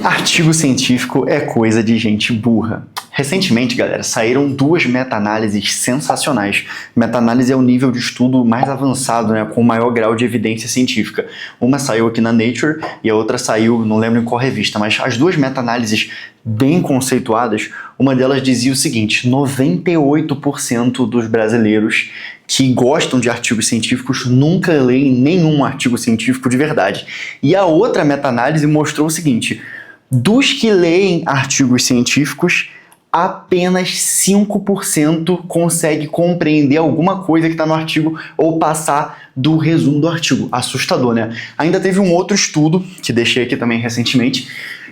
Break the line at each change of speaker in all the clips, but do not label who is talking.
Artigo científico é coisa de gente burra. Recentemente, galera, saíram duas meta-análises sensacionais. Meta-análise é o nível de estudo mais avançado, né, com maior grau de evidência científica. Uma saiu aqui na Nature e a outra saiu, não lembro em qual revista, mas as duas meta-análises bem conceituadas, uma delas dizia o seguinte: 98% dos brasileiros que gostam de artigos científicos nunca leem nenhum artigo científico de verdade. E a outra meta-análise mostrou o seguinte: dos que leem artigos científicos, apenas 5% consegue compreender alguma coisa que está no artigo ou passar do resumo do artigo. Assustador, né? Ainda teve um outro estudo, que deixei aqui também recentemente,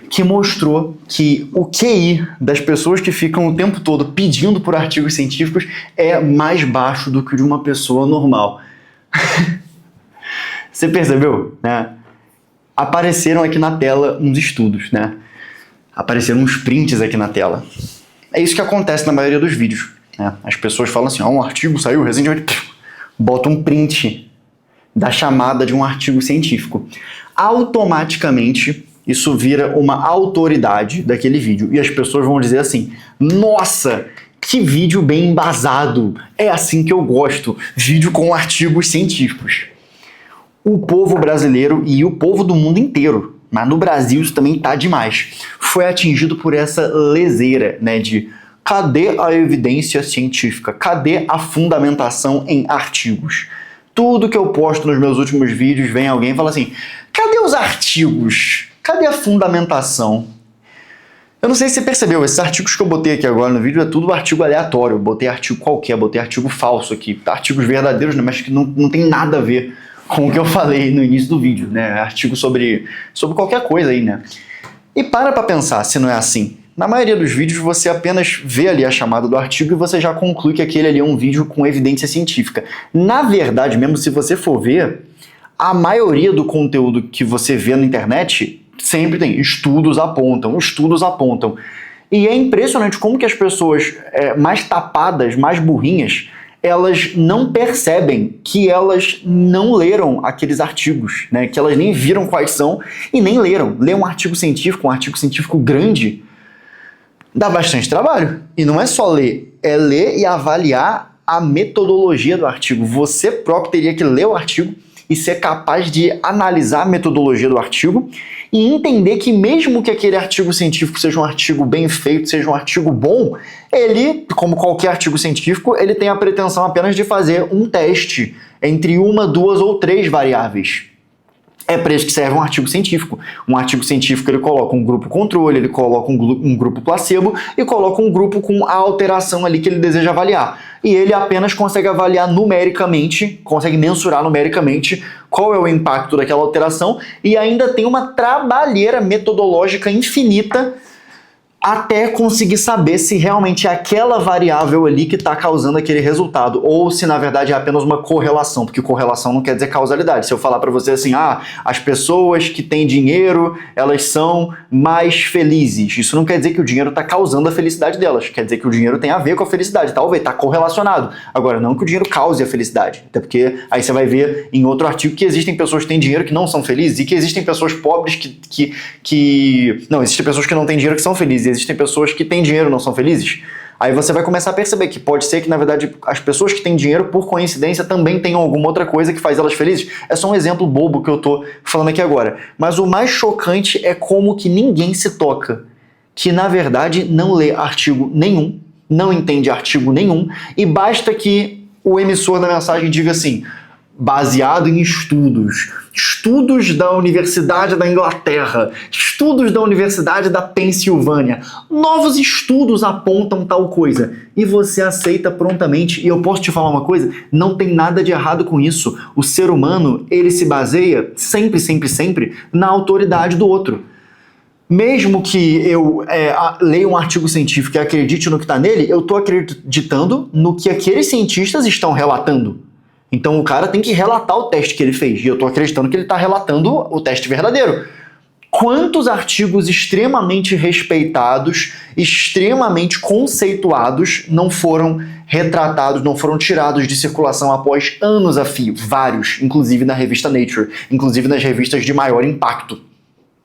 que mostrou que o QI das pessoas que ficam o tempo todo pedindo por artigos científicos é mais baixo do que o de uma pessoa normal. Você percebeu, né? Apareceram aqui na tela uns estudos, né? Apareceram uns prints aqui na tela. É isso que acontece na maioria dos vídeos, né? As pessoas falam assim: um artigo saiu recentemente, bota um print da chamada de um artigo científico. Automaticamente, isso vira uma autoridade daquele vídeo. E as pessoas vão dizer assim: nossa, que vídeo bem embasado! É assim que eu gosto, vídeo com artigos científicos. O povo brasileiro e o povo do mundo inteiro, mas no Brasil isso também tá demais, foi atingido por essa leseira, né, de cadê a evidência científica? Cadê a fundamentação em artigos? Tudo que eu posto nos meus últimos vídeos, vem alguém e fala assim: cadê os artigos? Cadê a fundamentação? Eu não sei se você percebeu, esses artigos que eu botei aqui agora no vídeo é tudo artigo aleatório. Eu botei artigo qualquer, botei artigo falso aqui, artigos verdadeiros, né, mas que não tem nada a ver com o que eu falei no início do vídeo, né? Artigo sobre qualquer coisa aí, né? E para pensar se não é assim. Na maioria dos vídeos você apenas vê ali a chamada do artigo e você já conclui que aquele ali é um vídeo com evidência científica. Na verdade, mesmo se você for ver, a maioria do conteúdo que você vê na internet sempre tem estudos apontam, estudos apontam. E é impressionante como que as pessoas mais tapadas, mais burrinhas, elas não percebem que elas não leram aqueles artigos, né? Que elas nem viram quais são e nem leram. Ler um artigo científico grande, dá bastante trabalho. E não é só ler, é ler e avaliar a metodologia do artigo. Você próprio teria que ler o artigo e ser capaz de analisar a metodologia do artigo e entender que mesmo que aquele artigo científico seja um artigo bem feito, seja um artigo bom, ele, como qualquer artigo científico, ele tem a pretensão apenas de fazer um teste entre uma, duas ou três variáveis. É para isso que serve um artigo científico. Um artigo científico ele coloca um grupo controle, ele coloca um grupo placebo e coloca um grupo com a alteração ali que ele deseja avaliar. E ele apenas consegue avaliar numericamente, consegue mensurar numericamente qual é o impacto daquela alteração e ainda tem uma trabalheira metodológica infinita até conseguir saber se realmente é aquela variável ali que está causando aquele resultado, ou se na verdade é apenas uma correlação, porque correlação não quer dizer causalidade. Se eu falar para você assim, as pessoas que têm dinheiro, elas são mais felizes, isso não quer dizer que o dinheiro está causando a felicidade delas, quer dizer que o dinheiro tem a ver com a felicidade, talvez está correlacionado. Agora, não que o dinheiro cause a felicidade, até porque aí você vai ver em outro artigo que existem pessoas que têm dinheiro que não são felizes, e que existem pessoas pobres Não, existem pessoas que não têm dinheiro que são felizes, existem pessoas que têm dinheiro e não são felizes. Aí você vai começar a perceber que pode ser que, na verdade, as pessoas que têm dinheiro, por coincidência, também tenham alguma outra coisa que faz elas felizes. É só um exemplo bobo que eu tô falando aqui agora. Mas o mais chocante é como que ninguém se toca, que, na verdade, não lê artigo nenhum, não entende artigo nenhum, e basta que o emissor da mensagem diga assim: baseado em estudos da Universidade da Inglaterra, estudos da Universidade da Pensilvânia, novos estudos apontam tal coisa, e você aceita prontamente. E eu posso te falar uma coisa, não tem nada de errado com isso. O ser humano, ele se baseia sempre na autoridade do outro. Mesmo que eu leia um artigo científico e acredite no que está nele, eu estou acreditando no que aqueles cientistas estão relatando. Então o cara tem que relatar o teste que ele fez, e eu estou acreditando que ele está relatando o teste verdadeiro. Quantos artigos extremamente respeitados, extremamente conceituados não foram retratados, não foram tirados de circulação após anos a fio? Vários, inclusive na revista Nature, inclusive nas revistas de maior impacto.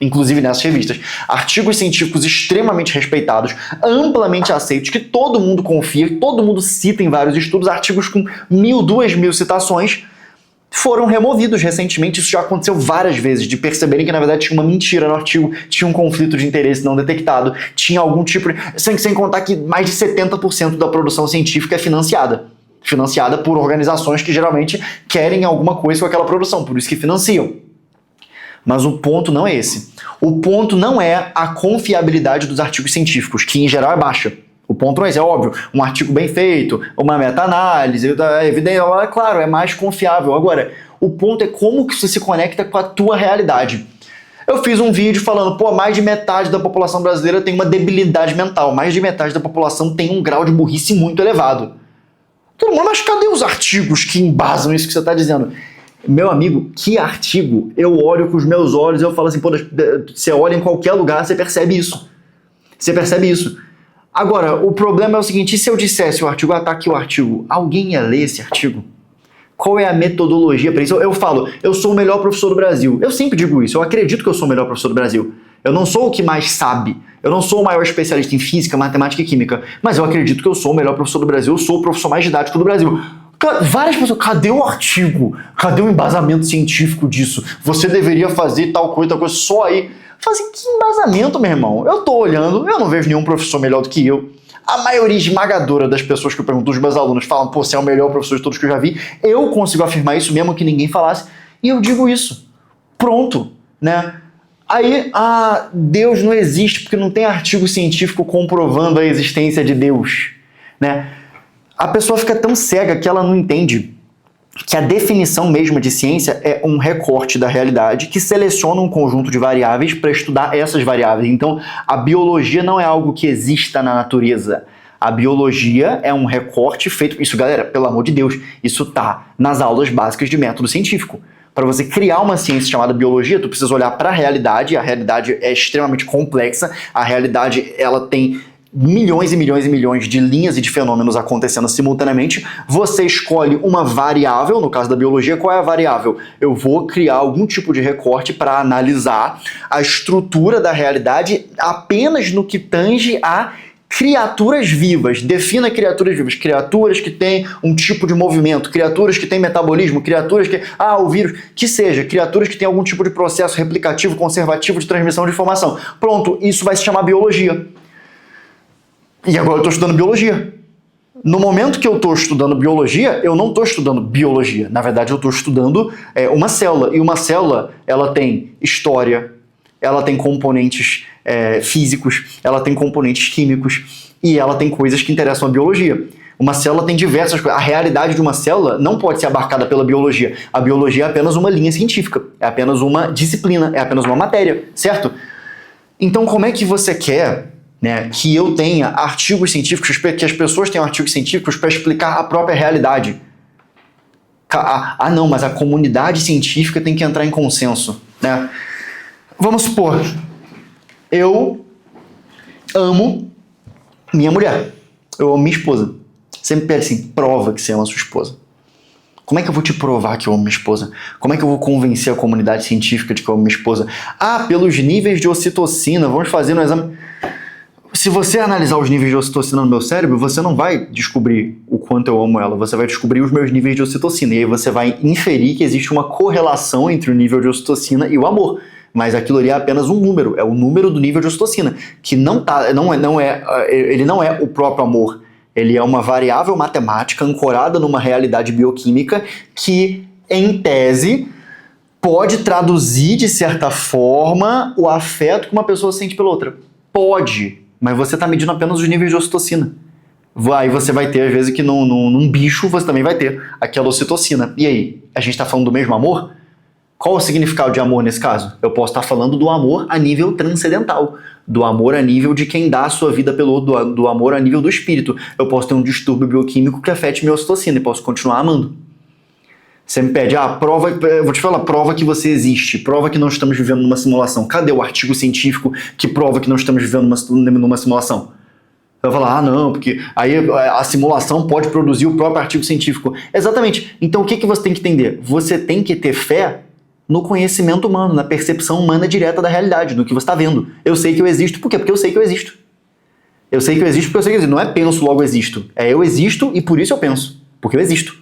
inclusive nessas revistas. Artigos científicos extremamente respeitados, amplamente aceitos, que todo mundo confia, que todo mundo cita em vários estudos, artigos com 1.000, 2.000 citações, foram removidos recentemente. Isso já aconteceu várias vezes, de perceberem que na verdade tinha uma mentira no artigo, tinha um conflito de interesse não detectado, tinha algum tipo de... Sem contar que mais de 70% da produção científica é financiada por organizações que geralmente querem alguma coisa com aquela produção, por isso que financiam. Mas o ponto não é esse. O ponto não é a confiabilidade dos artigos científicos, que em geral é baixa. O ponto não é esse, é óbvio. Um artigo bem feito, uma meta-análise, evidência, claro, é mais confiável. Agora, o ponto é como que isso se conecta com a tua realidade. Eu fiz um vídeo falando, mais de metade da população brasileira tem uma debilidade mental. Mais de metade da população tem um grau de burrice muito elevado. Todo mundo, mas cadê os artigos que embasam isso que você está dizendo? Meu amigo, que artigo? Eu olho com os meus olhos e eu falo assim, você olha em qualquer lugar, você percebe isso. Você percebe isso. Agora, o problema é o seguinte, e se eu dissesse o artigo, tá aqui o artigo, alguém ia ler esse artigo? Qual é a metodologia para isso? Eu falo, eu sou o melhor professor do Brasil. Eu sempre digo isso, eu acredito que eu sou o melhor professor do Brasil. Eu não sou o que mais sabe, eu não sou o maior especialista em física, matemática e química, mas eu acredito que eu sou o melhor professor do Brasil, eu sou o professor mais didático do Brasil. Várias pessoas, cadê o artigo? Cadê o embasamento científico disso? Você deveria fazer tal coisa, só aí. Fala assim, que embasamento, meu irmão? Eu tô olhando, eu não vejo nenhum professor melhor do que eu. A maioria esmagadora das pessoas que eu pergunto, dos meus alunos, falam, você é o melhor professor de todos que eu já vi. Eu consigo afirmar isso mesmo que ninguém falasse. E eu digo isso. Pronto, né? Aí, Deus não existe porque não tem artigo científico comprovando a existência de Deus, né? A pessoa fica tão cega que ela não entende que a definição mesma de ciência é um recorte da realidade que seleciona um conjunto de variáveis para estudar essas variáveis. Então, a biologia não é algo que exista na natureza. A biologia é um recorte feito... Isso, galera, pelo amor de Deus, isso tá nas aulas básicas de método científico. Para você criar uma ciência chamada biologia, tu precisa olhar para a realidade é extremamente complexa, a realidade ela tem milhões e milhões e milhões de linhas e de fenômenos acontecendo simultaneamente. Você escolhe uma variável, no caso da biologia, qual é a variável? Eu vou criar algum tipo de recorte para analisar a estrutura da realidade apenas no que tange a criaturas vivas. Defina criaturas vivas. Criaturas que têm um tipo de movimento, criaturas que têm metabolismo, criaturas que... o vírus, que seja, criaturas que têm algum tipo de processo replicativo, conservativo de transmissão de informação. Pronto, isso vai se chamar biologia. E agora eu estou estudando biologia. No momento que eu estou estudando biologia, eu não estou estudando biologia. Na verdade, eu estou estudando uma célula. E uma célula, ela tem história, ela tem componentes físicos, ela tem componentes químicos e ela tem coisas que interessam a biologia. Uma célula tem diversas coisas. A realidade de uma célula não pode ser abarcada pela biologia. A biologia é apenas uma linha científica, é apenas uma disciplina, é apenas uma matéria, certo? Então, como é que você quer... que eu tenha artigos científicos, que as pessoas tenham artigos científicos para explicar a própria realidade? Não, mas a comunidade científica tem que entrar em consenso, né? Vamos supor, eu amo minha mulher, eu amo minha esposa. Você me pede assim, prova que você ama sua esposa. Como é que eu vou te provar que eu amo minha esposa? Como é que eu vou convencer a comunidade científica de que eu amo minha esposa? Pelos níveis de ocitocina, vamos fazer um exame... Se você analisar os níveis de ocitocina no meu cérebro, você não vai descobrir o quanto eu amo ela, você vai descobrir os meus níveis de ocitocina, e aí você vai inferir que existe uma correlação entre o nível de ocitocina e o amor. Mas aquilo ali é apenas um número, é o número do nível de ocitocina, que ele não é o próprio amor, ele é uma variável matemática ancorada numa realidade bioquímica que, em tese, pode traduzir, de certa forma, o afeto que uma pessoa sente pela outra. Pode. Mas você está medindo apenas os níveis de ocitocina. Aí você vai ter, às vezes, que num bicho você também vai ter aquela ocitocina. E aí, a gente está falando do mesmo amor? Qual o significado de amor nesse caso? Eu posso estar falando do amor a nível transcendental, do amor a nível de quem dá a sua vida pelo outro, do amor a nível do espírito. Eu posso ter um distúrbio bioquímico que afete minha ocitocina e posso continuar amando. Você me pede, prova, eu vou te falar, prova que você existe, prova que não estamos vivendo numa simulação. Cadê o artigo científico que prova que não estamos vivendo numa simulação? Você vai falar, não, porque aí a simulação pode produzir o próprio artigo científico. Exatamente. Então o que você tem que entender? Você tem que ter fé no conhecimento humano, na percepção humana direta da realidade, do que você está vendo. Eu sei que eu existo, por quê? Porque eu sei que eu existo. Eu sei que eu existo porque eu sei que eu existo. Não é penso, logo existo. É eu existo e por isso eu penso. Porque eu existo.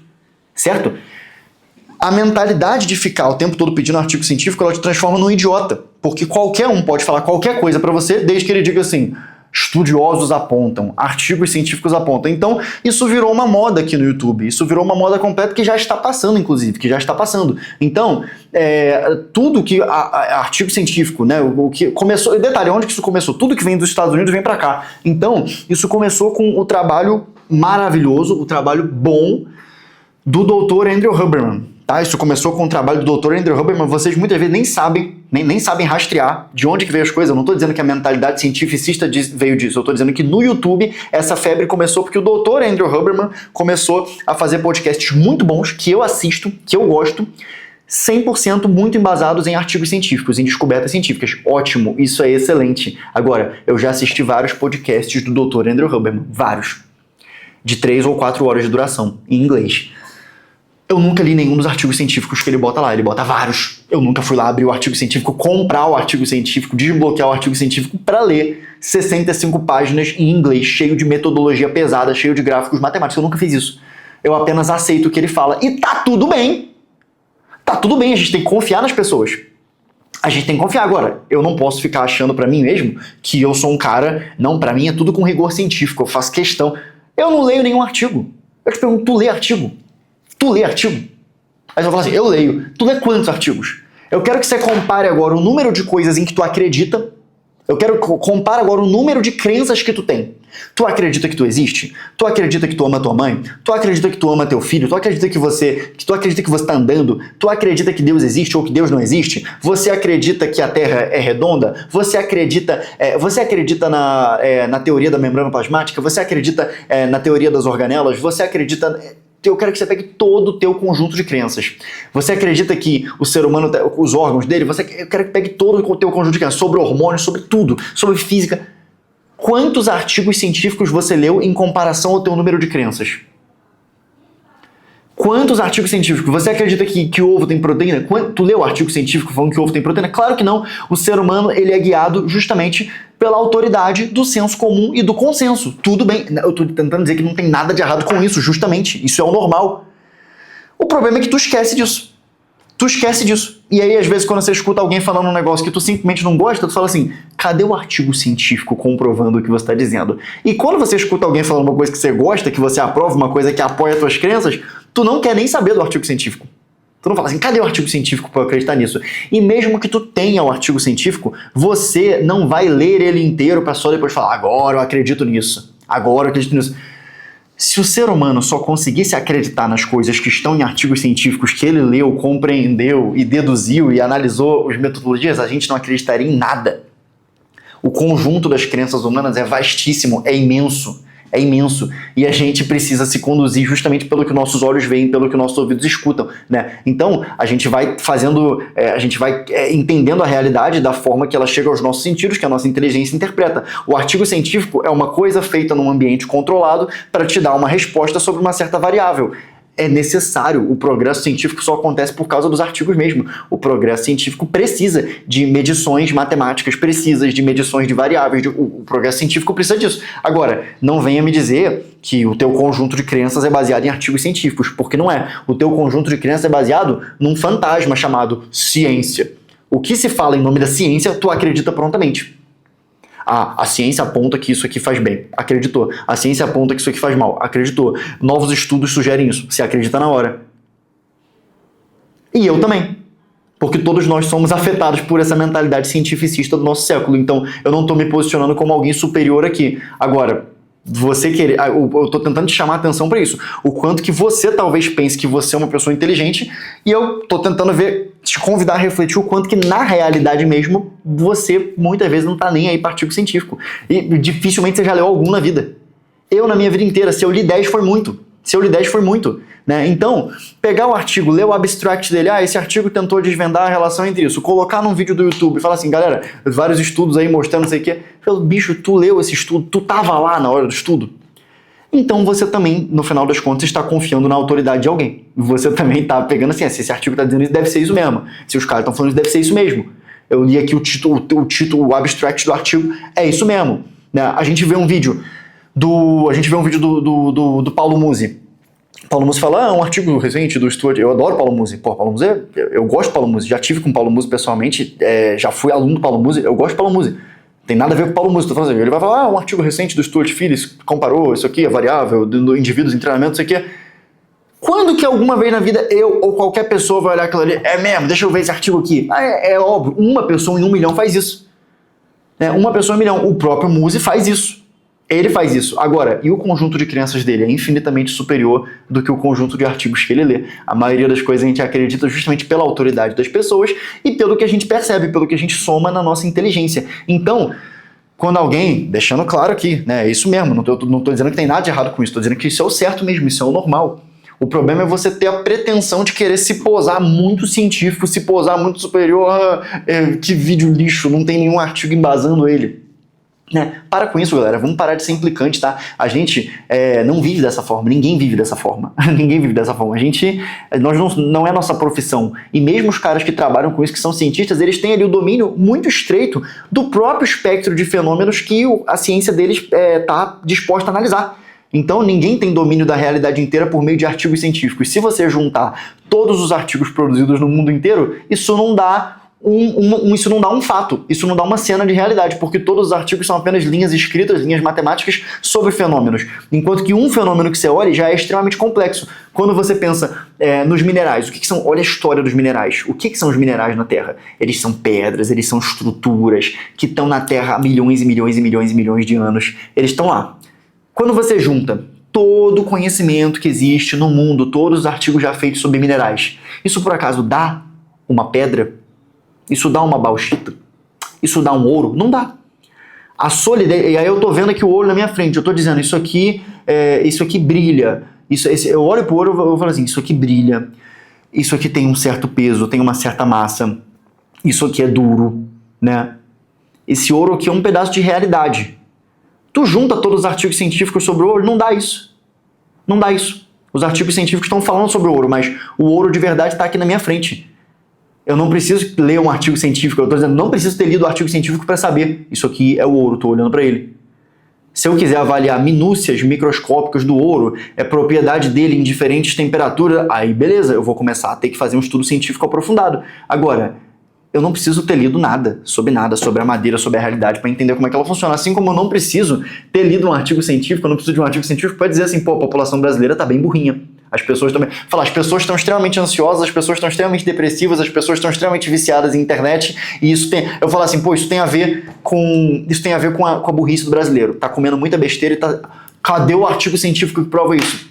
Certo? A mentalidade de ficar o tempo todo pedindo artigo científico, ela te transforma num idiota. Porque qualquer um pode falar qualquer coisa pra você, desde que ele diga assim, estudiosos apontam, artigos científicos apontam. Então, isso virou uma moda aqui no YouTube. Isso virou uma moda completa que já está passando, inclusive, que já está passando. Então, tudo que artigo científico, né, o que começou, detalhe, onde que isso começou? Tudo que vem dos Estados Unidos vem para cá. Então, isso começou com o trabalho maravilhoso, o trabalho bom do Dr. Andrew Huberman. Tá? Isso começou com o trabalho do Dr. Andrew Huberman. Vocês muitas vezes nem sabem rastrear de onde que veio as coisas. Eu não estou dizendo que a mentalidade cientificista veio disso. Eu estou dizendo que no YouTube essa febre começou porque o Dr. Andrew Huberman começou a fazer podcasts muito bons, que eu assisto, que eu gosto, 100% muito embasados em artigos científicos, em descobertas científicas. Ótimo, isso é excelente. Agora, eu já assisti vários podcasts do Dr. Andrew Huberman. Vários. De 3 ou 4 horas de duração, em inglês. Eu nunca li nenhum dos artigos científicos que ele bota lá, ele bota vários. Eu nunca fui lá abrir o artigo científico, comprar o artigo científico, desbloquear o artigo científico para ler 65 páginas em inglês, cheio de metodologia pesada, cheio de gráficos matemáticos. Eu nunca fiz isso. Eu apenas aceito o que ele fala. E tá tudo bem. Tá tudo bem, a gente tem que confiar nas pessoas. A gente tem que confiar. Agora, eu não posso ficar achando pra mim mesmo que eu sou um cara... Não, pra mim é tudo com rigor científico, eu faço questão. Eu não leio nenhum artigo. Eu te pergunto, tu lê artigo? Tu lê artigo? Aí você vai falar assim, eu leio. Tu lê quantos artigos? Eu quero que você compare agora o número de coisas em que tu acredita. Eu quero que compare agora o número de crenças que tu tem. Tu acredita que tu existe? Tu acredita que tu ama tua mãe? Tu acredita que tu ama teu filho? Tu acredita que você tá andando? Tu acredita que Deus existe ou que Deus não existe? Você acredita que a Terra é redonda? Você acredita na teoria da membrana plasmática? Você acredita na teoria das organelas? Você acredita... Eu quero que você pegue todo o teu conjunto de crenças. Você acredita que o ser humano, os órgãos dele, eu quero que pegue todo o teu conjunto de crenças, sobre hormônios, sobre tudo, sobre física. Quantos artigos científicos você leu em comparação ao teu número de crenças? Quantos artigos científicos? Você acredita que o ovo tem proteína? Tu leu artigo científico falando que o ovo tem proteína? Claro que não. O ser humano ele é guiado justamente pela autoridade do senso comum e do consenso. Tudo bem. Eu estou tentando dizer que não tem nada de errado com isso, justamente. Isso é o normal. O problema é que tu esquece disso. Tu esquece disso. E aí, às vezes, quando você escuta alguém falando um negócio que tu simplesmente não gosta, tu fala assim, cadê o artigo científico comprovando o que você está dizendo? E quando você escuta alguém falando uma coisa que você gosta, que você aprova, uma coisa que apoia as tuas crenças, tu não quer nem saber do artigo científico. Tu não fala assim, cadê o artigo científico para eu acreditar nisso? E mesmo que tu tenha o artigo científico, você não vai ler ele inteiro para só depois falar, agora eu acredito nisso. Agora eu acredito nisso. Se o ser humano só conseguisse acreditar nas coisas que estão em artigos científicos que ele leu, compreendeu e deduziu e analisou as metodologias, a gente não acreditaria em nada. O conjunto das crenças humanas é vastíssimo, é imenso. É imenso. E a gente precisa se conduzir justamente pelo que nossos olhos veem, pelo que nossos ouvidos escutam, né? Então, a gente vai fazendo, entendendo a realidade da forma que ela chega aos nossos sentidos, que a nossa inteligência interpreta. O artigo científico é uma coisa feita num ambiente controlado para te dar uma resposta sobre uma certa variável. É necessário, o progresso científico só acontece por causa dos artigos mesmo. O progresso científico precisa de medições matemáticas precisas, de medições de variáveis, o progresso científico precisa disso. Agora, não venha me dizer que o teu conjunto de crenças é baseado em artigos científicos, porque não é. O teu conjunto de crenças é baseado num fantasma chamado ciência. O que se fala em nome da ciência, tu acredita prontamente. A ciência aponta que isso aqui faz bem. Acreditou. A ciência aponta que isso aqui faz mal. Acreditou. Novos estudos sugerem isso. Você acredita na hora. E eu também. Porque todos nós somos afetados por essa mentalidade cientificista do nosso século. Então, eu não estou me posicionando como alguém superior aqui. Agora, você querer... Eu estou tentando te chamar a atenção para isso. O quanto que você talvez pense que você é uma pessoa inteligente e eu estou tentando te convidar a refletir o quanto que na realidade mesmo você muitas vezes não está nem aí para artigo científico. E dificilmente você já leu algum na vida. Eu, na minha vida inteira, se eu li 10 foi muito. Se eu li 10 foi muito. Né? Então, pegar o artigo, ler o abstract dele, esse artigo tentou desvendar a relação entre isso, colocar num vídeo do YouTube e falar assim, galera, vários estudos aí mostrando não sei o quê. Eu falo, bicho, tu leu esse estudo, tu tava lá na hora do estudo. então você também, no final das contas, está confiando na autoridade de alguém. Você também está pegando assim, se esse artigo está dizendo isso, deve ser isso mesmo. Se os caras estão falando isso, deve ser isso mesmo. Eu li aqui o título, o abstract do artigo, é isso mesmo. Né? A gente vê um vídeo do Paulo Musi. Paulo Musi fala, um artigo recente do Stuart, eu adoro Paulo Musi. Pô, Paulo Musi, eu gosto de Paulo Musi, já tive com Paulo Musi pessoalmente, já fui aluno do Paulo Musi, eu gosto de Paulo Musi. Tem nada a ver com o Paulo Musi, tô falando assim, ele vai falar, um artigo recente do Stuart Phillips comparou isso aqui, a variável, do indivíduos em treinamento, isso aqui. Quando que alguma vez na vida eu ou qualquer pessoa vai olhar aquilo ali, é mesmo, deixa eu ver esse artigo aqui. É óbvio, uma pessoa em 1 milhão faz isso. Uma pessoa em 1 milhão, o próprio Musi faz isso. Ele faz isso. Agora, e o conjunto de crenças dele é infinitamente superior do que o conjunto de artigos que ele lê. A maioria das coisas a gente acredita justamente pela autoridade das pessoas e pelo que a gente percebe, pelo que a gente soma na nossa inteligência. Então, quando alguém, deixando claro aqui, né, é isso mesmo, não tô dizendo que tem nada de errado com isso, tô dizendo que isso é o certo mesmo, isso é o normal. O problema é você ter a pretensão de querer se posar muito científico, se posar muito superior, que vídeo lixo, não tem nenhum artigo embasando ele. Para com isso, galera, vamos parar de ser implicante, tá? A gente não vive dessa forma, ninguém vive dessa forma. Ninguém vive dessa forma. Não é nossa profissão. E mesmo os caras que trabalham com isso, que são cientistas, eles têm ali o domínio muito estreito do próprio espectro de fenômenos que a ciência deles está disposta a analisar. Então ninguém tem domínio da realidade inteira por meio de artigos científicos. Se você juntar todos os artigos produzidos no mundo inteiro, isso não dá um fato, isso não dá uma cena de realidade, porque todos os artigos são apenas linhas escritas, linhas matemáticas sobre fenômenos, enquanto que um fenômeno que você olha já é extremamente complexo. Quando você pensa nos minerais, o que são? Olha a história dos minerais. O que são os minerais na Terra? Eles são pedras, eles são estruturas que estão na Terra há milhões e milhões e milhões e milhões de anos. Eles estão lá. Quando você junta todo o conhecimento que existe no mundo, todos os artigos já feitos sobre minerais, isso por acaso dá uma pedra? Isso dá uma bauxita? Isso dá um ouro? Não dá. A solidez, e aí eu tô vendo aqui o ouro na minha frente, eu tô dizendo, isso aqui brilha. Eu olho pro ouro e eu falo assim, isso aqui brilha, isso aqui tem um certo peso, tem uma certa massa, isso aqui é duro, né? Esse ouro aqui é um pedaço de realidade. Tu junta todos os artigos científicos sobre o ouro, não dá isso. Não dá isso. Os artigos científicos estão falando sobre o ouro, mas o ouro de verdade está aqui na minha frente. Eu não preciso ler um artigo científico, eu estou dizendo, não preciso ter lido o artigo científico para saber. Isso aqui é o ouro, estou olhando para ele. Se eu quiser avaliar minúcias microscópicas do ouro, propriedade dele em diferentes temperaturas, aí beleza, eu vou começar a ter que fazer um estudo científico aprofundado. Agora, eu não preciso ter lido nada sobre a madeira, sobre a realidade, para entender como é que ela funciona. Assim como eu não preciso ter lido um artigo científico, eu não preciso de um artigo científico para dizer assim, pô, a população brasileira está bem burrinha. As pessoas também. As pessoas estão extremamente ansiosas, as pessoas estão extremamente depressivas, as pessoas estão extremamente viciadas em internet, e isso tem. Eu falo assim, pô, isso tem a ver com a burrice do brasileiro. Tá comendo muita besteira e tá. Cadê o artigo científico que prova isso?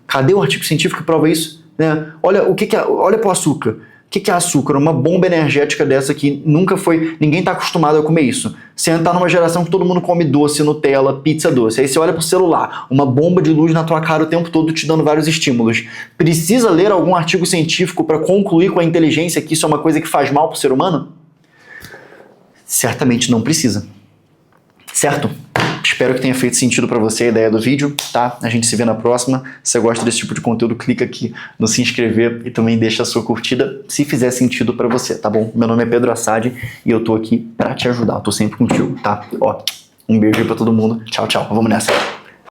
Cadê o artigo científico que prova isso? Né? Olha olha pro açúcar. O que é açúcar? Uma bomba energética dessa que nunca foi... Ninguém está acostumado a comer isso. Você está numa geração que todo mundo come doce, Nutella, pizza doce. Aí você olha pro celular, uma bomba de luz na tua cara o tempo todo te dando vários estímulos. Precisa ler algum artigo científico para concluir com a inteligência que isso é uma coisa que faz mal pro ser humano? Certamente não precisa. Certo? Espero que tenha feito sentido para você a ideia do vídeo, tá? A gente se vê na próxima. Se você gosta desse tipo de conteúdo, clica aqui no se inscrever e também deixa a sua curtida se fizer sentido para você, tá bom? Meu nome é Pedro Assad e eu tô aqui para te ajudar. Eu tô sempre contigo, tá? Ó, um beijo aí pra todo mundo. Tchau, tchau. Vamos nessa.